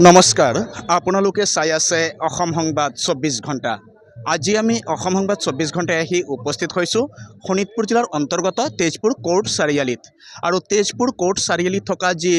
নমস্কাৰ আপোনালোকে চাই আছে অসম সংবাদ 24 ঘণ্টা। আজি আমি অসম সংবাদ 24 ঘণ্টায় আহি উপস্থিত হৈছোঁ শোণিতপুৰ জিলাৰ অন্তৰ্গত তেজপুৰ কোৰ্ট চাৰিআলিত। আৰু তেজপুৰ কোৰ্ট চাৰিআলিত থকা যি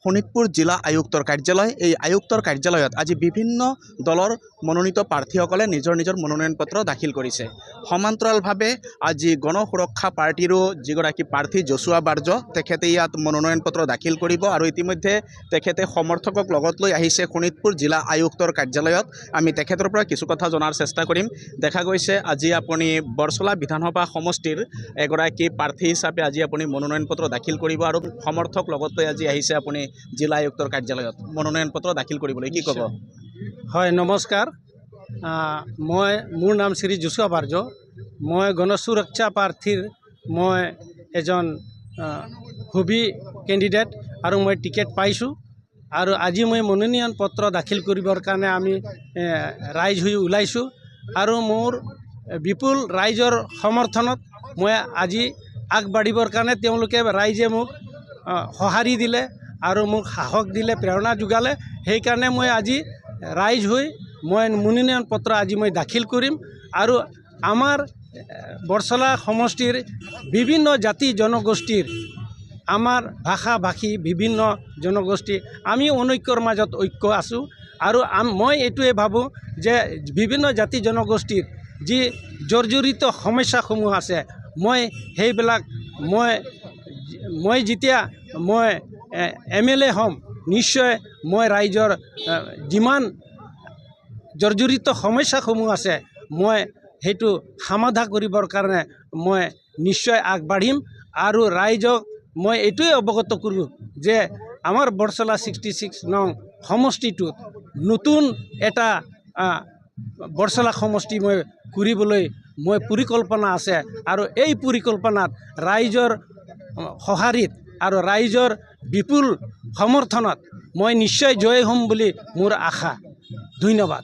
শোণিতপুৰ জিলা আয়ুক্তৰ কাৰ্যালয়, এই আয়ুক্তৰ কাৰ্যালয়ত আজি বিভিন্ন দলৰ মনোনীত প্ৰাৰ্থীসকলে নিজৰ নিজৰ মনোনয়ন পত্ৰ দাখিল কৰিছে। সমান্তৰালভাৱে আজি গণ সুৰক্ষা পাৰ্টিৰো যিগৰাকী প্ৰাৰ্থী যশোৱা বাৰ্জ তেখেতে ইয়াত মনোনয়ন পত্ৰ দাখিল কৰিব আৰু ইতিমধ্যে তেখেতে সমৰ্থকক লগত লৈ আহিছে শোণিতপুৰ জিলা আয়ুক্তৰ কাৰ্যালয়ত। আমি তেখেতৰ পৰা কিছু কথা জনাৰ চেষ্টা কৰিম। দেখা গৈছে আজি আপুনি বৰছলা বিধানসভা সমষ্টিৰ এগৰাকী প্ৰাৰ্থী হিচাপে আজি আপুনি মনোনয়ন পত্ৰ দাখিল কৰিব আৰু সমৰ্থক লগত লৈ আজি আহিছে আপুনি জিলা আয়ুক্তৰ কাৰ্যালয়ত মনোনয়ন পত্ৰ দাখিল কৰিবলৈ। কি ক'ব? হয়, নমস্কাৰ। মোৰ নাম শ্ৰী যশোৱা বাৰ্জ। মই গণ সুৰক্ষা প্ৰাৰ্থীৰ মই এজন হবি কেণ্ডিডেট আৰু মই টিকেট পাইছোঁ আৰু আজি মই মনোনয়ন পত্ৰ দাখিল কৰিবৰ কাৰণে আমি ৰাইজ হৈ ওলাইছোঁ আৰু মোৰ বিপুল ৰাইজৰ সমৰ্থনত মই আজি আগবাঢ়িবৰ কাৰণে তেওঁলোকে ৰাইজে মোক সঁহাৰি দিলে আৰু মোক সাহস দিলে, প্ৰেৰণা যোগালে। সেইকাৰণে মই আজি ৰাইজ হৈ মই মনোনয়ন পত্ৰ আজি মই দাখিল কৰিম আৰু আমাৰ বৰছলা সমষ্টিৰ বিভিন্ন জাতি জনগোষ্ঠীৰ আমাৰ ভাষা ভাষী বিভিন্ন জনগোষ্ঠী আমি অনৈক্যৰ মাজত ঐক্য আছোঁ আৰু মই এইটোৱে ভাবোঁ যে বিভিন্ন জাতি জনগোষ্ঠীৰ যি জৰ্জৰিত সমস্যাসমূহ আছে মই সেইবিলাক মই যেতিয়া মই MLA হ'ম নিশ্চয় মই ৰাইজৰ যিমান জৰ্জৰিত সমস্যাসমূহ আছে মই সেইটো সমাধা কৰিবৰ কাৰণে মই নিশ্চয় আগবাঢ়িম আৰু ৰাইজক মই এইটোৱে অৱগত কৰোঁ যে আমাৰ বৰছলা 66 নং সমষ্টিটোত নতুন এটা বৰছলা সমষ্টি মই কৰিবলৈ মই পৰিকল্পনা আছে আৰু এই পৰিকল্পনাত ৰাইজৰ সঁহাৰিত আৰু ৰাইজৰ বিপুল সমৰ্থনত মই নিশ্চয় জয় হ'ম বুলি মোৰ আশা। ধন্যবাদ।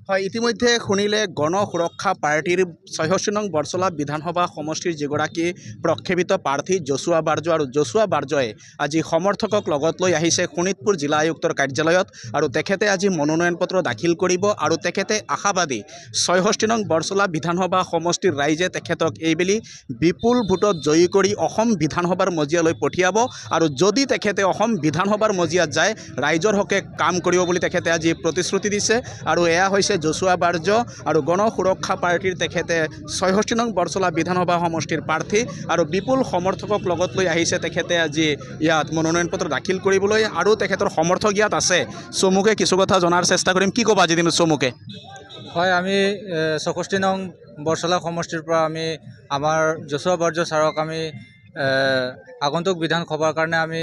হয়, ইতিমধ্যে শুনিলে গণ সুৰক্ষা পাৰ্টিৰ 66 নং বৰছলা বিধানসভা সমষ্টিৰ যিগৰাকী প্ৰক্ষেপিত প্ৰাৰ্থী যশোৱা বাৰ্জ আৰু যশোৱা বাৰ্জয়ে আজি সমৰ্থকক লগত লৈ আহিছে শোণিতপুৰ জিলা আয়ুক্তৰ কাৰ্যালয়ত আৰু তেখেতে আজি মনোনয়ন পত্ৰ দাখিল কৰিব আৰু তেখেতে আশাবাদী 66 নং বৰছলা বিধানসভা সমষ্টিৰ ৰাইজে তেখেতক এইবেলি বিপুল ভোটত জয়ী কৰি অসম বিধানসভাৰ মজিয়ালৈ পঠিয়াব আৰু যদি তেখেতে অসম বিধানসভাৰ মজিয়াত যায় ৰাইজৰ হকে কাম কৰিব বুলি তেখেতে আজি প্ৰতিশ্ৰুতি দিছে। আৰু এয়া হৈছে যশোৱা বাৰ্জ আৰু গণ সুৰক্ষা পাৰ্টিৰ তেখেতে 66 নং বৰছলা বিধানসভা সমষ্টিৰ প্ৰাৰ্থী আৰু বিপুল সমৰ্থকক লগত লৈ আহিছে তেখেতে আজি ইয়াত মনোনয়ন পত্ৰ দাখিল কৰিবলৈ আৰু তেখেতৰ সমৰ্থক ইয়াত আছে। চমুকে কিছু কথা জনাৰ চেষ্টা কৰিম। কি ক'ব আজি দিনত চমুকে? হয়, আমি 66 নং বৰছলা সমষ্টিৰ পৰা আমি আমাৰ যশোৱা বাৰ্জ ছাৰক আমি আগন্তুক বিধানসভাৰ কাৰণে আমি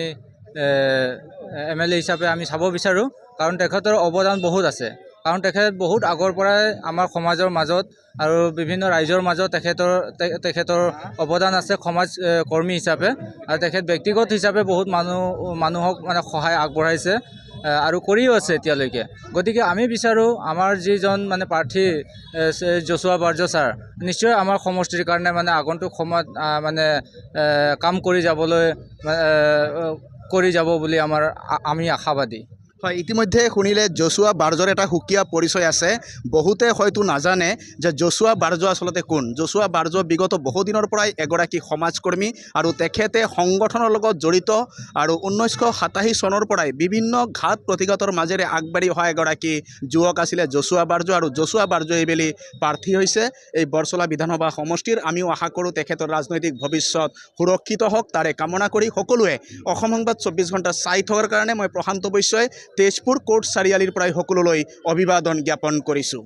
MLA হিচাপে আমি চাব বিচাৰোঁ কাৰণ তেখেতৰ অৱদান বহুত আছে। কাৰণ তেখেত বহুত আগৰ পৰাই আমাৰ সমাজৰ মাজত আৰু বিভিন্ন ৰাইজৰ মাজত তেখেতৰ অৱদান আছে সমাজ কৰ্মী হিচাপে আৰু তেখেত ব্যক্তিগত হিচাপে বহুত মানুহক মানে সহায় আগবঢ়াইছে আৰু কৰিও আছে এতিয়ালৈকে। গতিকে আমি বিচাৰোঁ আমাৰ যিজন মানে প্ৰাৰ্থী যশোৱা বাৰ্জ ছাৰ নিশ্চয় আমাৰ সমষ্টিৰ কাৰণে মানে আগন্তুক সময়ত মানে কাম কৰি যাব বুলি আমি আশাবাদী। হয়, ইতিমধ্যে শুনিলে যশোৱা বাৰ্জৰ এটা সুকীয়া পৰিচয় আছে। বহুতে হয়তো নাজানে যে যশোৱা বাৰ্জ আচলতে কোন। যশোৱা বাৰ্জ বিগত বহুদিনৰ পৰাই এগৰাকী সমাজকৰ্মী আৰু তেখেতে সংগঠনৰ লগত জড়িত আৰু 1987 চনৰ পৰাই বিভিন্ন ঘাত প্ৰতিঘাতৰ মাজেৰে আগবাঢ়ি অহা এগৰাকী যুৱক আছিলে যশোৱা বাৰ্জ আৰু যশোৱা বাৰ্জ এইবেলি প্ৰাৰ্থী হৈছে এই বৰছলা বিধানসভা সমষ্টিৰ। আমিও আশা কৰোঁ তেখেতৰ ৰাজনৈতিক ভৱিষ্যত সুৰক্ষিত হওক তাৰে কামনা কৰি সকলোৱে অসম সংবাদ 24 ঘণ্টা চাই থকাৰ কাৰণে মই প্ৰশান্ত বৈশ্যই তেজপুৰ কোৰ্ট চাৰিআলিৰ পৰাই সকলোলৈ অভিবাদন জ্ঞাপন কৰিছোঁ।